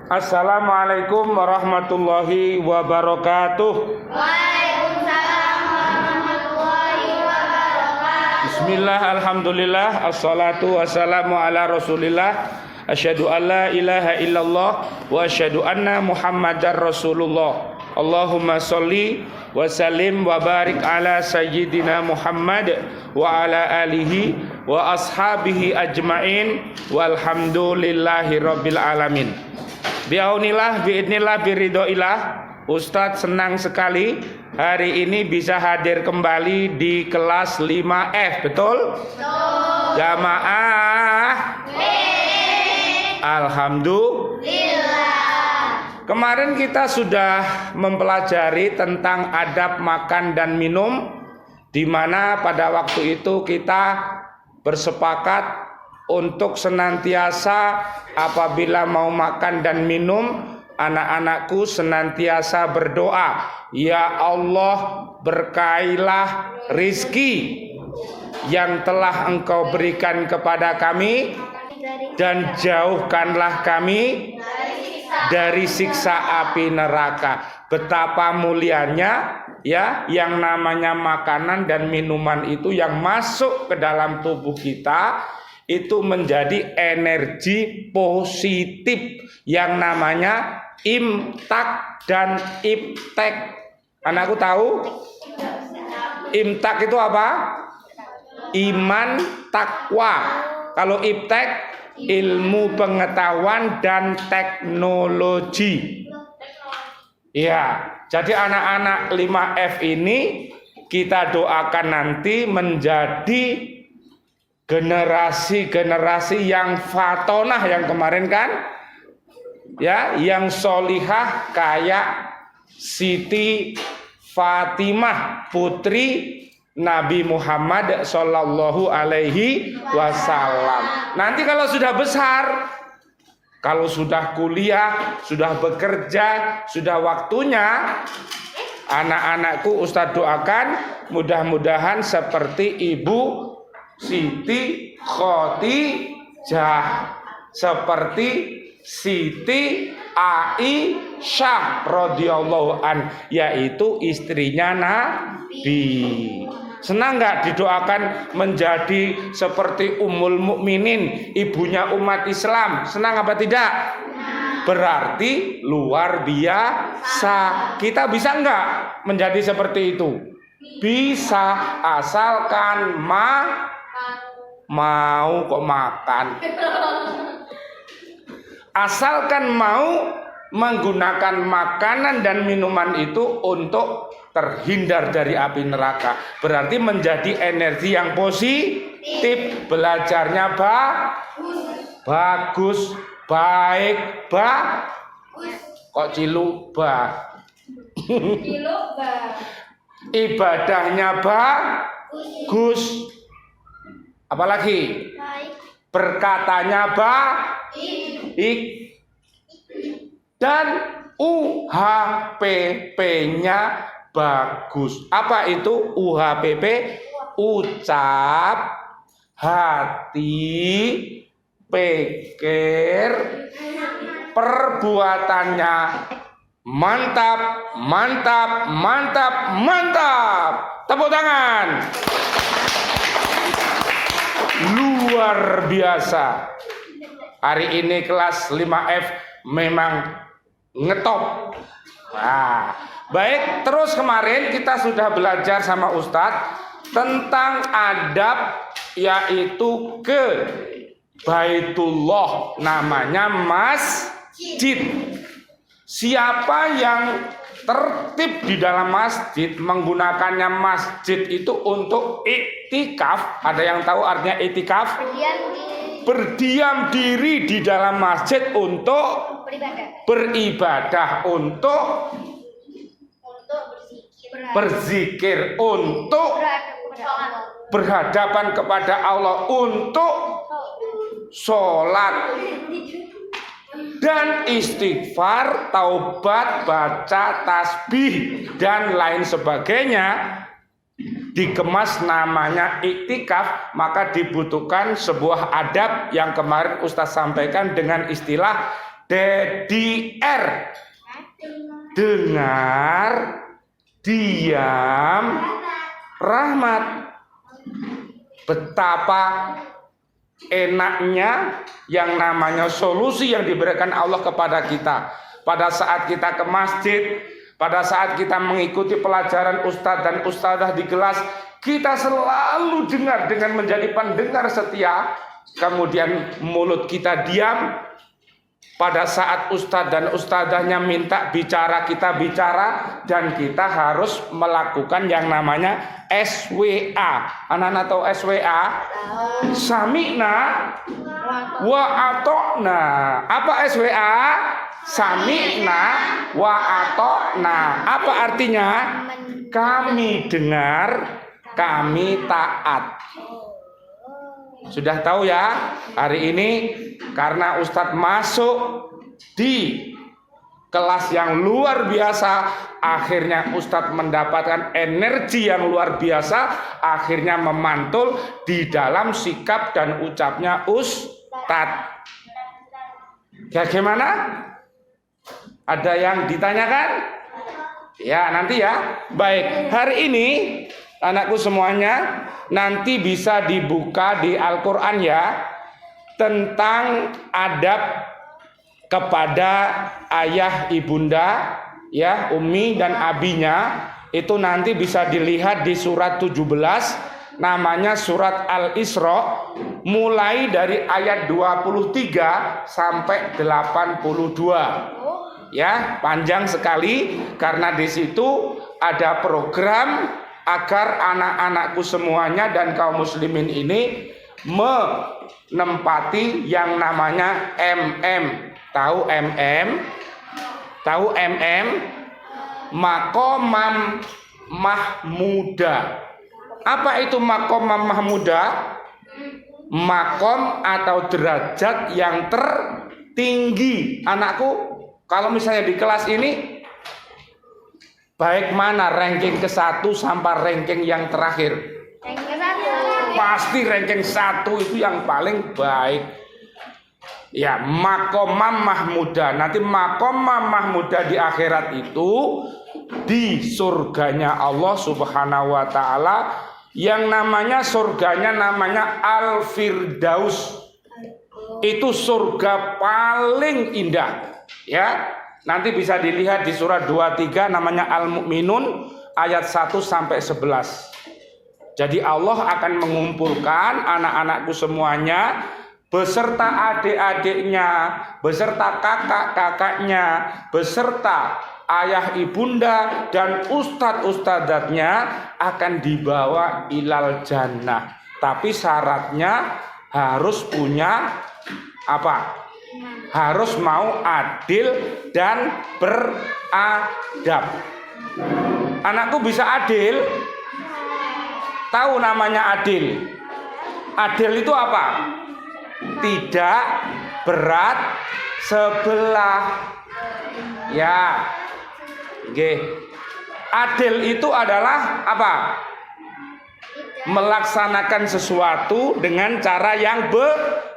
Assalamualaikum warahmatullahi wabarakatuh. Waalaikumsalam warahmatullahi wabarakatuh. Bismillah, alhamdulillah, assalatu wassalamu ala rasulillah. Asyhadu an la ilaha illallah wa asyhadu anna muhammadar rasulullah. Allahumma sholli wa sallim wa barik ala sayyidina Muhammad wa ala alihi wa ashabihi ajmain walhamdulillahi rabbil alamin. Biaunillah, biidnillah, biridhoillah. Ustadz senang sekali hari ini bisa hadir kembali di kelas 5F, betul? Betul. Jamaah. Alhamdulillah. Kemarin kita sudah mempelajari tentang adab makan dan minum, di mana pada waktu itu kita bersepakat untuk senantiasa apabila mau makan dan minum, anak-anakku senantiasa berdoa, ya Allah, berkailah rizki yang telah Engkau berikan kepada kami dan jauhkanlah kami dari siksa api neraka. Betapa mulianya ya yang namanya makanan dan minuman itu yang masuk ke dalam tubuh kita itu menjadi energi positif yang namanya imtak dan iptek. Anakku tahu? Imtak itu apa? Iman, takwa. Kalau iptek, ilmu pengetahuan dan teknologi. Ya, jadi anak-anak 5F ini kita doakan nanti menjadi generasi-generasi yang fatonah yang kemarin kan, ya, yang solihah kayak Siti Fatimah putri Nabi Muhammad Sallallahu Alaihi Wasallam. Nanti kalau sudah besar, kalau sudah kuliah, sudah bekerja, sudah waktunya, anak-anakku Ustadz doakan mudah-mudahan seperti Ibu Siti Khotijah, seperti Siti Aisyah radhiyallahu an, yaitu istrinya Nabi. Senang nggak didoakan menjadi seperti Ummul Mukminin, ibunya umat Islam? Senang apa tidak? Berarti luar biasa. Kita bisa nggak menjadi seperti itu? Bisa, asalkan mau kok makan. Asalkan mau menggunakan makanan dan minuman itu untuk terhindar dari api neraka. Berarti menjadi energi yang positif. Belajarnya bagus, baik, kok ibadahnya bagus. Apalagi? Berkatanya baik. Dan UHPP-nya bagus. Apa itu UHPP? Ucap, hati, pikir, perbuatannya mantap, mantap, mantap, mantap. Tepuk tangan. Luar biasa. Hari ini kelas 5F memang ngetop. Nah, baik, terus kemarin kita sudah belajar sama Ustadz tentang adab, yaitu ke Baitullah, namanya masjid. Siapa yang tertib di dalam masjid, menggunakannya masjid itu untuk iktikaf. Ada yang tahu artinya iktikaf? Berdiam diri di dalam masjid untuk beribadah, untuk berzikir, untuk berhadapan kepada Allah, untuk sholat dan istighfar, taubat, baca tasbih dan lain sebagainya. Dikemas namanya iktikaf, maka dibutuhkan sebuah adab yang kemarin Ustaz sampaikan dengan istilah Dedi R. Dengar, diam, rahmat. Betapa enaknya yang namanya solusi yang diberikan Allah kepada kita. Pada saat kita ke masjid, pada saat kita mengikuti pelajaran ustadz dan ustadzah di kelas, kita selalu dengar dengan menjadi pendengar setia. Kemudian mulut kita diam. Pada saat ustadz dan ustadzahnya minta bicara, kita bicara. Dan kita harus melakukan yang namanya SWA. Anak-anak tahu SWA? Sami'na wa atokna. Apa SWA? Sami'na wa atokna. Apa artinya? Kami dengar, kami taat. Sudah tahu ya? Hari ini karena Ustadz masuk di kelas yang luar biasa, akhirnya Ustadz mendapatkan energi yang luar biasa, akhirnya memantul di dalam sikap dan ucapnya Ustadz. Bagaimana? Ada yang ditanyakan? Ya, nanti ya. Baik, hari ini anakku semuanya nanti bisa dibuka di Al-Quran ya, tentang adab kepada ayah ibunda ya, umi dan abinya. Itu nanti bisa dilihat di surat 17, namanya surat Al-Isra, mulai dari ayat 23 sampai 82. Ya, panjang sekali karena di situ ada program agar anak-anakku semuanya dan kaum muslimin ini menempati yang namanya MM. Tahu MM? Tahu MM? Maqamam mahmuda. Apa itu maqamam mahmuda? Makom atau derajat yang tertinggi. Anakku, kalau misalnya di kelas ini, baik mana ranking ke-1 sampai ranking yang terakhir? Ranking ke-1. Pasti ranking 1 itu yang paling baik. Ya, maqamam mahmuda. Nanti maqamam mahmuda di akhirat itu di surganya Allah Subhanahu wa taala, yang namanya surganya namanya Al-Firdaus. Itu surga paling indah. Ya, nanti bisa dilihat di surat 23 namanya Al-Mu'minun ayat 1 sampai 11. Jadi Allah akan mengumpulkan anak-anakku semuanya beserta adik-adiknya, beserta kakak-kakaknya, beserta ayah ibunda dan ustadz-ustadzatnya akan dibawa ilal jannah. Tapi syaratnya harus punya apa? Harus mau adil dan beradab. Anakku bisa adil? Tahu namanya adil? Adil itu apa? Tidak berat sebelah. Ya. Oke. Adil itu adalah apa? Melaksanakan sesuatu dengan cara yang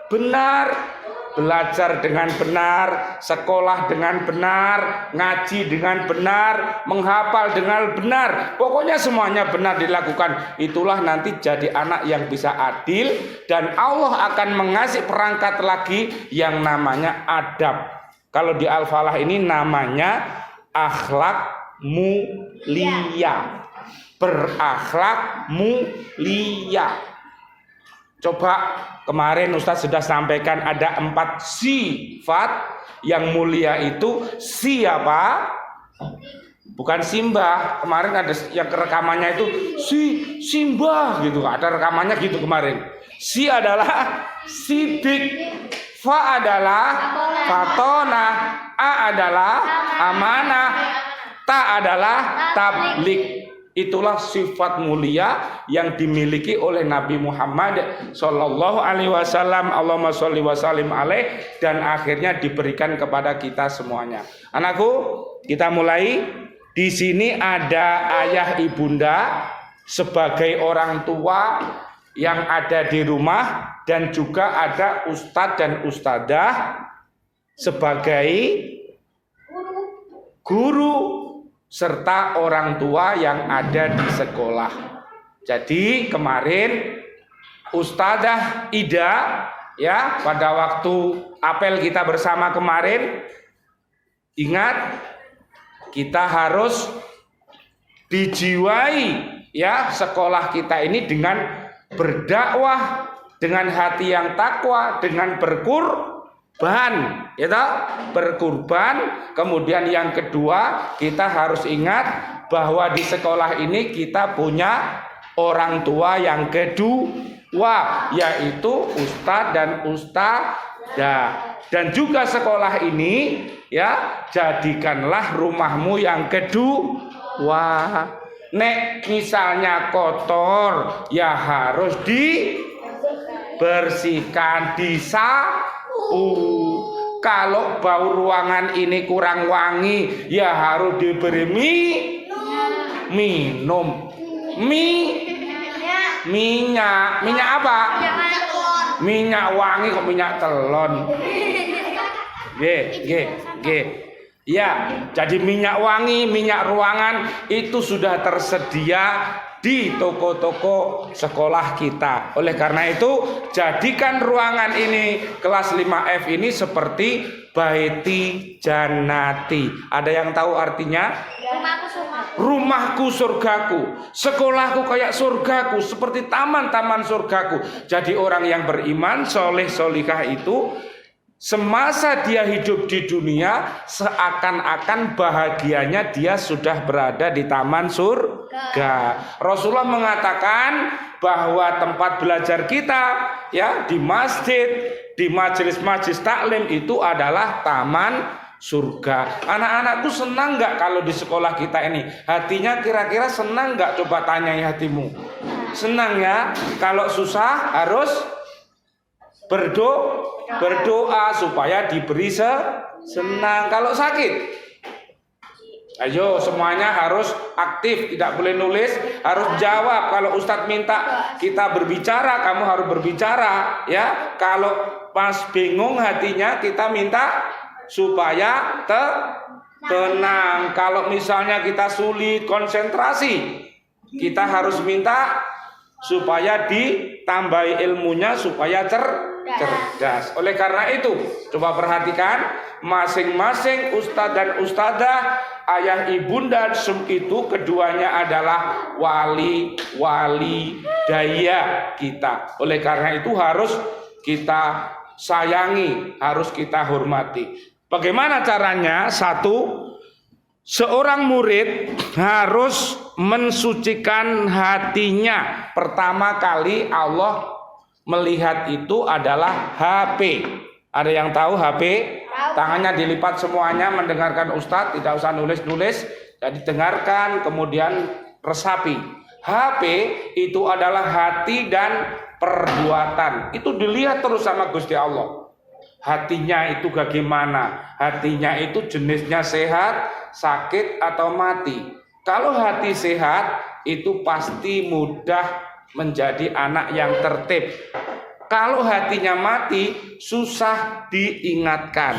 benar. Belajar dengan benar, sekolah dengan benar, ngaji dengan benar, menghafal dengan benar. Pokoknya semuanya benar dilakukan. Itulah nanti jadi anak yang bisa adil. Dan Allah akan mengasih perangkat lagi yang namanya adab. Kalau di Al-Falah ini namanya akhlak mulia. Berakhlak mulia. Coba kemarin Ustadz sudah sampaikan ada 4 sifat yang mulia itu. Siapa? Bukan Simbah. Kemarin ada yang rekamannya itu Simbah gitu. Ada rekamannya gitu kemarin. Si adalah sidik, fa adalah fatona, a adalah amanah, ta adalah tablik. Itulah sifat mulia yang dimiliki oleh Nabi Muhammad Sallallahu Alaihi Wasallam. Allahumma sholli wa sallim alaih. Dan akhirnya diberikan kepada kita semuanya. Anakku, kita mulai. Di sini ada ayah ibunda sebagai orang tua yang ada di rumah, dan juga ada ustadz dan ustadzah sebagai guru serta orang tua yang ada di sekolah. Jadi kemarin Ustadzah Ida ya pada waktu apel kita bersama kemarin, ingat kita harus dijiwai ya sekolah kita ini dengan berdakwah, dengan hati yang takwa, dengan berkurban, ya toh? Berkurban. Kemudian yang kedua, kita harus ingat bahwa di sekolah ini kita punya orang tua yang kedua, yaitu ustadz dan ustadzah. Dan juga sekolah ini ya jadikanlah rumahmu yang kedua. Nek misalnya kotor ya harus dibersihkan, disapu. Kalau bau ruangan ini kurang wangi ya harus diberi minum minyak apa? Minyak wangi kok minyak telon. Ya, jadi minyak wangi, minyak ruangan itu sudah tersedia di toko-toko sekolah kita. Oleh karena itu, jadikan ruangan ini kelas 5F ini seperti Baiti Jannati. Ada yang tahu artinya? Rumahku surgaku, sekolahku kayak surgaku, seperti taman-taman surgaku. Jadi orang yang beriman, soleh solikah itu semasa dia hidup di dunia seakan-akan bahagianya dia sudah berada di taman surga. Rasulullah mengatakan bahwa tempat belajar kita ya di masjid, di majelis-majelis taklim itu adalah taman surga. Anak-anakku senang nggak kalau di sekolah kita ini? Hatinya kira-kira senang nggak? Coba tanyai hatimu. Senang ya? Kalau susah harus berdoa supaya diberi senang. Kalau sakit, ayo semuanya harus aktif, tidak boleh nulis, harus jawab. Kalau Ustadz minta kita berbicara, kamu harus berbicara ya. Kalau pas bingung hatinya, kita minta supaya tenang. Kalau misalnya kita sulit konsentrasi, kita harus minta supaya ditambahi ilmunya supaya cerdas. Oleh karena itu, coba perhatikan masing-masing ustadz dan ustadzah, ayah ibunda itu keduanya adalah wali daya kita. Oleh karena itu harus kita sayangi, harus kita hormati. Bagaimana caranya? Satu, seorang murid harus mensucikan hatinya. Pertama kali Allah melihat itu adalah HP. Ada yang tahu HP? Tangannya dilipat semuanya mendengarkan Ustadz, tidak usah nulis-nulis. Jadi dengarkan, kemudian resapi. HP itu adalah hati dan perbuatan. Itu dilihat terus sama Gusti Allah. Hatinya itu bagaimana? Hatinya itu jenisnya sehat, sakit atau mati. Kalau hati sehat itu pasti mudah menjadi anak yang tertib. Kalau hatinya mati susah diingatkan.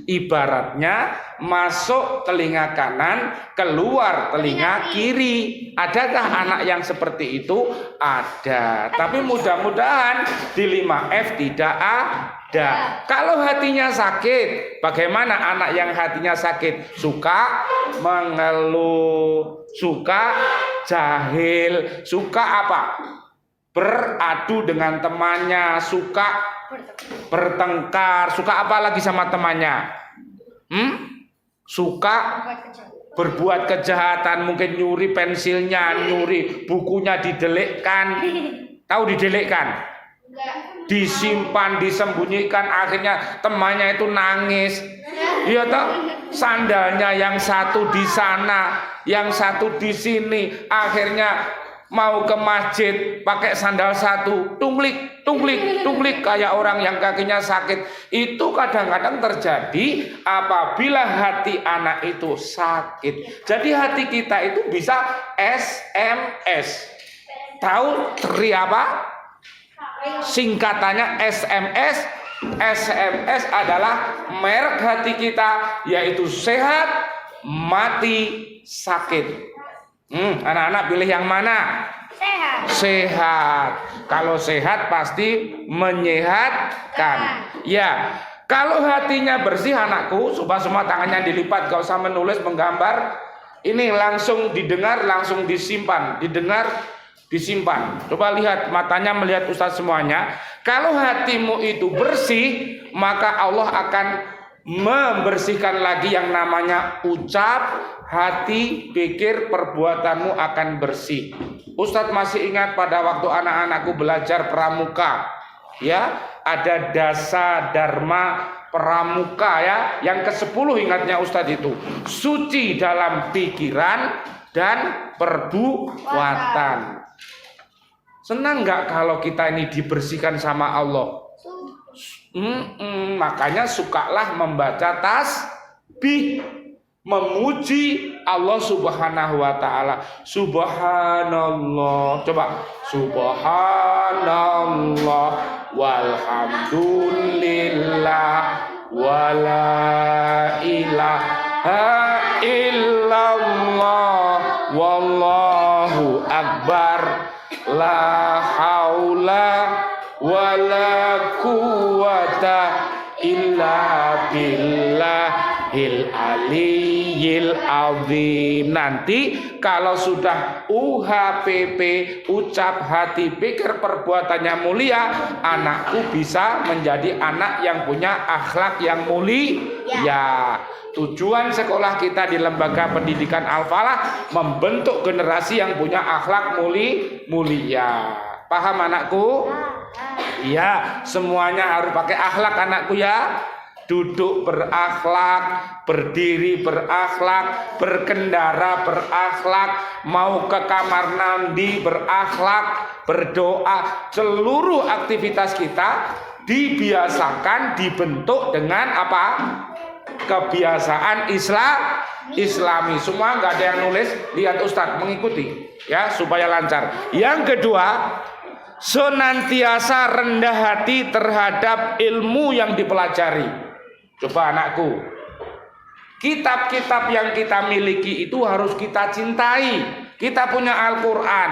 Ibaratnya masuk telinga kanan, keluar telinga kiri. Adakah anak yang seperti itu? Ada. Tapi mudah-mudahan di 5F tidak ada. Kalau hatinya sakit, bagaimana anak yang hatinya sakit? Suka mengeluh, suka jahil, suka apa? Beradu dengan temannya, suka bertengkar, suka apa lagi sama temannya? Suka berbuat kejahatan, mungkin nyuri pensilnya, nyuri bukunya, didelikkan. Tahu didelikkan? Disimpan, disembunyikan, akhirnya temannya itu nangis. Iya toh? Sandalnya yang satu di sana, yang satu di sini, akhirnya mau ke masjid pakai sandal satu, tunglik kayak orang yang kakinya sakit. Itu kadang-kadang terjadi apabila hati anak itu sakit. Jadi hati kita itu bisa SMS. Tahu tri apa? Singkatannya SMS, SMS adalah merek hati kita, yaitu sehat, mati, sakit. Anak-anak pilih yang mana? Sehat. Sehat. Kalau sehat pasti menyehatkan. Ya, kalau hatinya bersih anakku, coba semua tangannya dilipat, gak usah menulis, menggambar. Ini langsung didengar, langsung disimpan. Didengar, disimpan. Coba lihat, matanya melihat Ustadz semuanya. Kalau hatimu itu bersih, maka Allah akan membersihkan lagi yang namanya ucap, hati, pikir, perbuatanmu akan bersih. Ustadz masih ingat pada waktu anak-anakku belajar pramuka, ya, ada dasa dharma pramuka, ya, yang ke-10 ingatnya Ustadz itu, suci dalam pikiran dan perbuatan. Senang nggak kalau kita ini dibersihkan sama Allah? Makanya sukalah membaca tasbih, memuji Allah Subhanahu wa taala. Subhanallah. Coba. Subhanallah walhamdulillah wala ilaha illallah wallahu akbar la haula wala quwata illa billahil aliyyil azim. Nanti kalau sudah UHPP, ucap, hati, pikir, perbuatannya mulia, anakku bisa menjadi anak yang punya akhlak yang mulia. Tujuan sekolah kita di Lembaga Pendidikan Al-Falah membentuk generasi yang punya akhlak mulia. Paham anakku? Iya, semuanya harus pakai akhlak anakku ya. Duduk berakhlak, berdiri berakhlak, berkendara berakhlak, mau ke kamar mandi berakhlak, berdoa. Seluruh aktivitas kita dibiasakan, dibentuk dengan apa? Kebiasaan Islami. Semua nggak ada yang nulis, lihat Ustadz, mengikuti ya supaya lancar. Yang kedua, senantiasa rendah hati terhadap ilmu yang dipelajari. Coba anakku, kitab-kitab yang kita miliki itu harus kita cintai. Kita punya Al-Quran.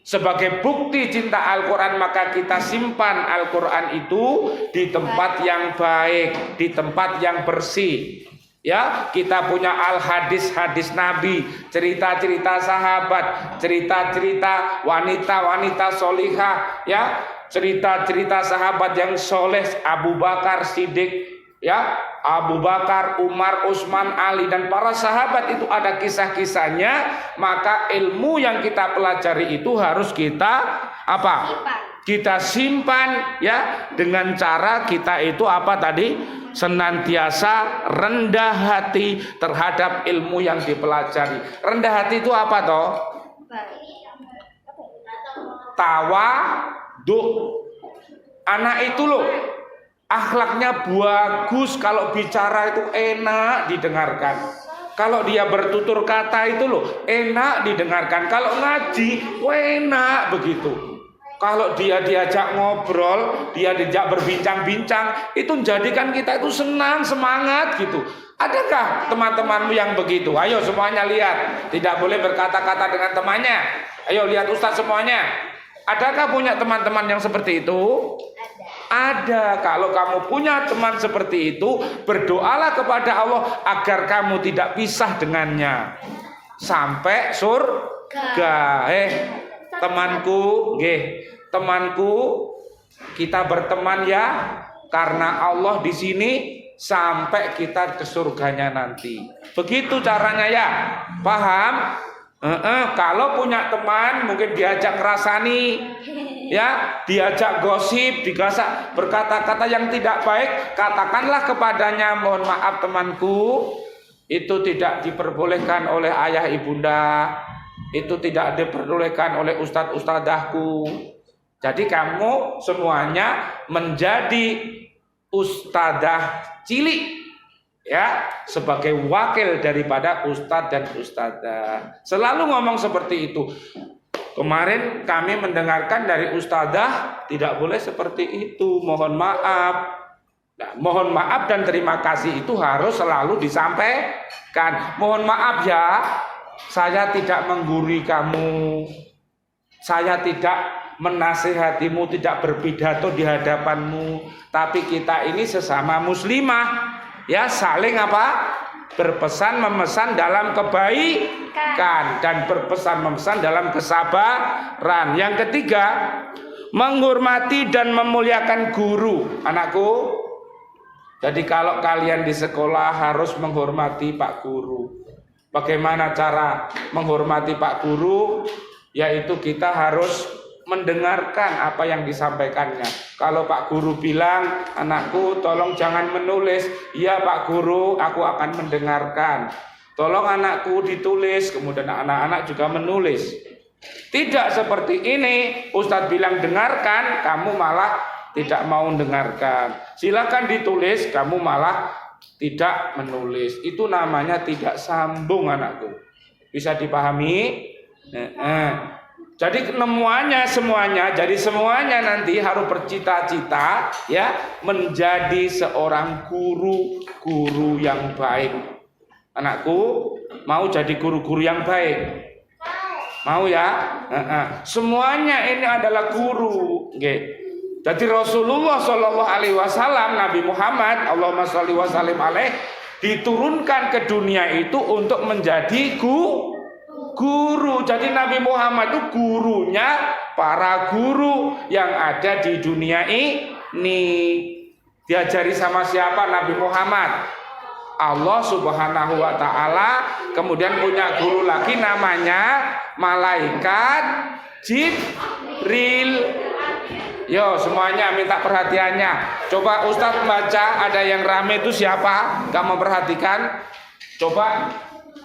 Sebagai bukti cinta Al-Quran, maka kita simpan Al-Quran itu di tempat yang baik, di tempat yang bersih. Ya, kita punya hadis Nabi, cerita-cerita sahabat, cerita-cerita wanita-wanita solihah, ya, cerita-cerita sahabat yang soleh, Abu Bakar Siddiq, ya, Abu Bakar, Umar, Utsman, Ali, dan para sahabat itu ada kisah-kisahnya. Maka ilmu yang kita pelajari itu harus kita apa? Kita simpan, ya, dengan cara kita itu apa tadi? Senantiasa rendah hati terhadap ilmu yang dipelajari. Rendah hati itu apa toh? Tawadhu. Anak itu loh, akhlaknya bagus, kalau bicara itu enak didengarkan. Kalau dia bertutur kata itu loh enak didengarkan. Kalau ngaji enak begitu. Kalau dia diajak ngobrol, dia diajak berbincang-bincang, itu menjadikan kita itu senang, semangat gitu. Adakah teman-temanmu yang begitu? Ayo semuanya lihat. Tidak boleh berkata-kata dengan temannya. Ayo lihat Ustadz semuanya. Adakah punya teman-teman yang seperti itu? Ada. Kalau kamu punya teman seperti itu, berdoalah kepada Allah agar kamu tidak pisah dengannya sampai surga. Temanku, kita berteman ya, karena Allah di sini sampai kita ke surganya nanti. Begitu caranya ya, paham? Kalau punya teman mungkin diajak ngerasani, ya, diajak gosip, digasak berkata-kata yang tidak baik, katakanlah kepadanya, mohon maaf temanku, itu tidak diperbolehkan oleh ayah ibunda, itu tidak diperbolehkan oleh ustadz-ustadzahku. Jadi kamu semuanya menjadi ustadzah cilik, ya, sebagai wakil daripada ustadz dan ustadzah. Selalu ngomong seperti itu. Kemarin kami mendengarkan dari ustadzah tidak boleh seperti itu. Mohon maaf. Nah, mohon maaf dan terima kasih itu harus selalu disampaikan. Mohon maaf ya, saya tidak menggurui kamu. Saya tidak menasihatimu, tidak berpidato di hadapanmu. Tapi kita ini sesama muslimah, ya saling apa? Berpesan memesan dalam kebaikan dan berpesan memesan dalam kesabaran. Yang ketiga, menghormati dan memuliakan guru. Anakku, jadi kalau kalian di sekolah harus menghormati Pak Guru. Bagaimana cara menghormati Pak Guru? Yaitu kita harus mendengarkan apa yang disampaikannya. Kalau Pak Guru bilang, anakku tolong jangan menulis. Iya Pak Guru, aku akan mendengarkan. Tolong anakku ditulis, kemudian anak-anak juga menulis. Tidak seperti ini, Ustadz bilang dengarkan, kamu malah tidak mau dengarkan. Silakan ditulis, kamu malah tidak menulis. Itu namanya tidak sambung anakku. Bisa dipahami? Jadi semuanya nanti harus bercita-cita ya menjadi seorang guru yang baik. Anakku mau jadi guru yang baik? Mau ya? Semuanya ini adalah guru. Jadi Rasulullah Shallallahu Alaihi Wasallam, Nabi Muhammad, Allahumma sholli wa sallim alaih, diturunkan ke dunia itu untuk menjadi guru. Jadi Nabi Muhammad itu gurunya para guru yang ada di dunia ini. Diajari sama siapa Nabi Muhammad? Allah Subhanahu wa Ta'ala. Kemudian punya guru lagi namanya malaikat Jibril. Yo semuanya minta perhatiannya. Coba Ustadz baca, ada yang rame itu siapa? Kamu perhatikan. Coba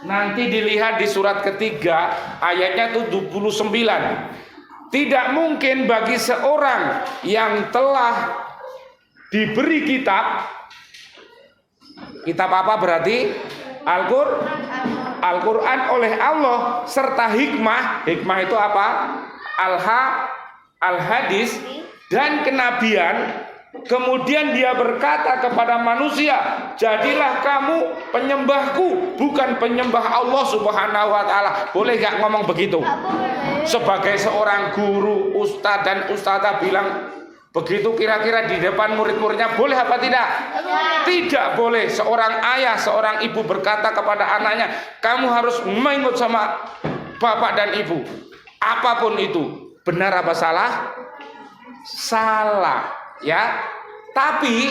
nanti dilihat di surat ketiga ayatnya 79. Tidak mungkin bagi seorang yang telah diberi kitab apa berarti? Al-Quran oleh Allah serta hikmah. Hikmah itu apa? Al-hadis dan kenabian. Kemudian dia berkata kepada manusia, jadilah kamu penyembahku, bukan penyembah Allah Subhanahu wa Ta'ala. Boleh gak ngomong begitu? Sebagai seorang guru, ustadz dan ustadzah bilang begitu kira-kira di depan murid-muridnya boleh apa tidak? Tidak boleh. Seorang ayah, seorang ibu berkata kepada anaknya, kamu harus mengikut sama bapak dan ibu. Apapun itu, benar apa salah? Salah. Ya, tapi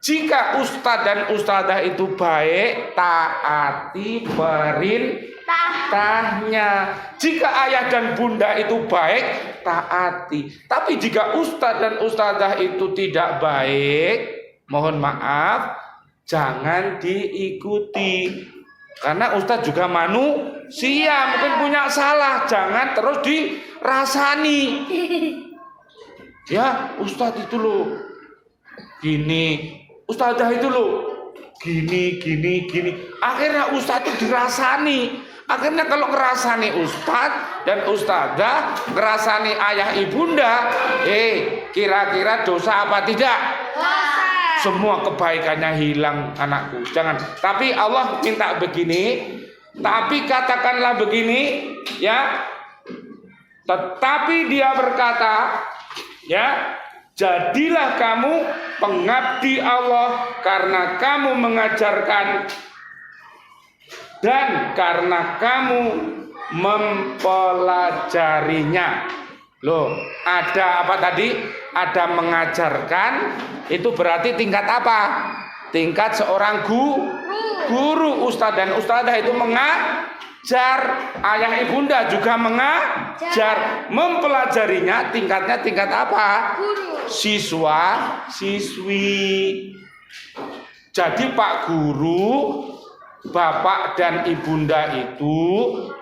jika ustadz dan ustadzah itu baik, taati perintahnya. Jika ayah dan bunda itu baik, taati. Tapi jika ustadz dan ustadzah itu tidak baik, mohon maaf, jangan diikuti. Karena ustadz juga manusia, mungkin punya salah, jangan terus dirasani. Ya, ustadz itu loh gini, ustadzah itu loh gini. Akhirnya ustadz itu dirasani. Akhirnya kalau ngerasani ustadz dan ustadzah, ngerasani ayah ibunda, kira-kira dosa apa tidak? Semua kebaikannya hilang anakku. Jangan. Tapi Allah minta begini. Tapi katakanlah begini, ya. Tetapi dia berkata, ya, jadilah kamu pengabdi Allah karena kamu mengajarkan dan karena kamu mempelajarinya. Loh, ada apa tadi? Ada mengajarkan, itu berarti tingkat apa? Tingkat seorang guru, ustadz dan ustadzah itu mengajar, ayah ibunda juga mengajar, mempelajarinya tingkatnya tingkat apa? Siswa, siswi. Jadi Pak Guru, Bapak dan Ibunda itu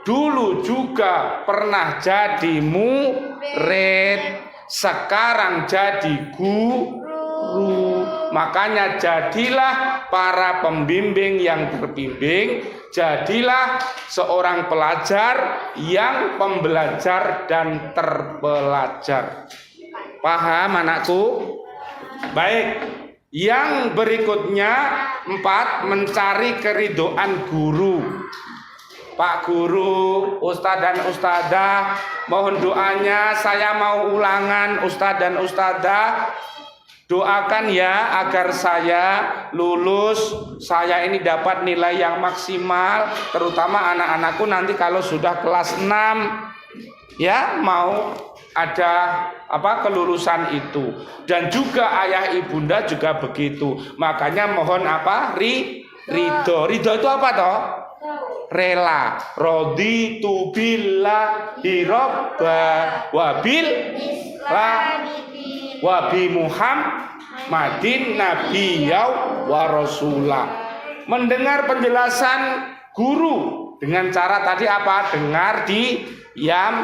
dulu juga pernah jadi murid, sekarang jadi guru. Makanya jadilah para pembimbing yang terbimbing, jadilah seorang pelajar yang pembelajar dan terpelajar. Paham anakku? Baik. Yang berikutnya 4, mencari keridhaan guru. Pak Guru, Ustadz dan Ustadzah, mohon doanya, saya mau ulangan. Ustadz dan Ustadzah, doakan ya agar saya lulus, saya ini dapat nilai yang maksimal, terutama anak-anakku nanti kalau sudah kelas 6 ya mau ada kelulusan itu. Dan juga ayah ibunda juga begitu. Makanya mohon ridho. Ridho itu apa toh? Rela. Raditu billahi robba wa bi Muhammadin nabiyya wa rasulah. Mendengar penjelasan guru dengan cara tadi apa? Dengar di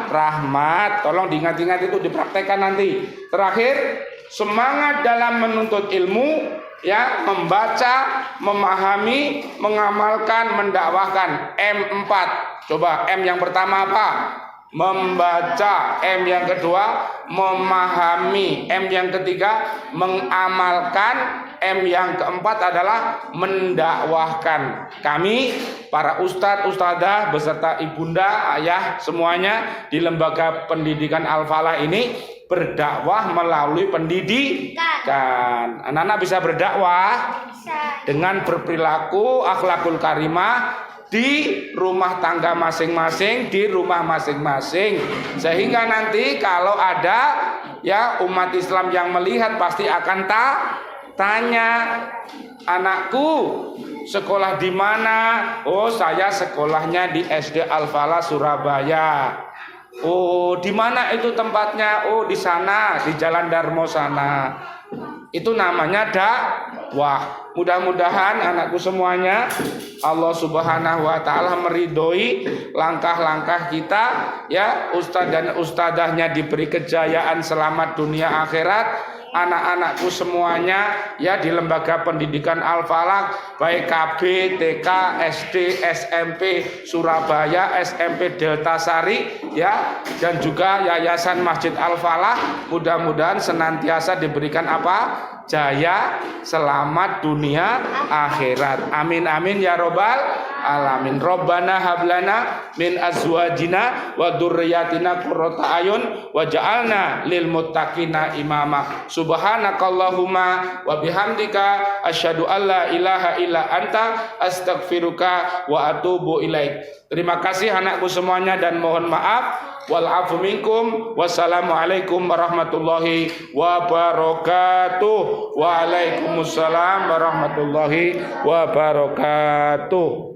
rahmat. Tolong diingat-ingat, itu dipraktekkan nanti. Terakhir, semangat dalam menuntut ilmu, ya, membaca, memahami, mengamalkan, mendakwahkan. M4. Coba M yang pertama apa? Membaca. M yang kedua memahami. M yang ketiga mengamalkan. M yang keempat adalah mendakwahkan. Kami para ustadz, ustadzah beserta ibunda, ayah semuanya di lembaga pendidikan Al-Falah ini berdakwah melalui pendidikan. Anak-anak bisa berdakwah dengan berperilaku akhlakul karimah di rumah tangga masing-masing, di rumah masing-masing, sehingga nanti kalau ada ya umat Islam yang melihat pasti akan tanya, anakku sekolah di mana? Oh, saya sekolahnya di SD Al-Falah Surabaya. Oh, di mana itu tempatnya? Oh, di sana, di Jalan Darmo sana. Itu namanya dakwah. Mudah-mudahan anakku semuanya Allah Subhanahu wa taala meridhoi langkah-langkah kita, ya, ustadz dan ustadzahnya diberi kejayaan selamat dunia akhirat. Anak-anakku semuanya ya di lembaga pendidikan Al-Falah, baik KB, TK, SD, SMP Surabaya, SMP Delta Sari, ya, dan juga Yayasan Masjid Al-Falah, mudah-mudahan senantiasa diberikan apa? Jaya, selamat dunia akhirat. Amin amin ya robbal alamin. Robbana hablana min azwajina wa dzurriyyatina qurrata ayun waj'alna lil muttaqina imama. Subhanakallahumma wa bihamdika asyhadu alla ilaha illa anta astaghfiruka wa atubu ilaik. Terima kasih anakku semuanya dan mohon maaf. Wal afu minkum. Wassalamualaikum warahmatullahi wabarakatuh. Waalaikumsalam warahmatullahi wabarakatuh.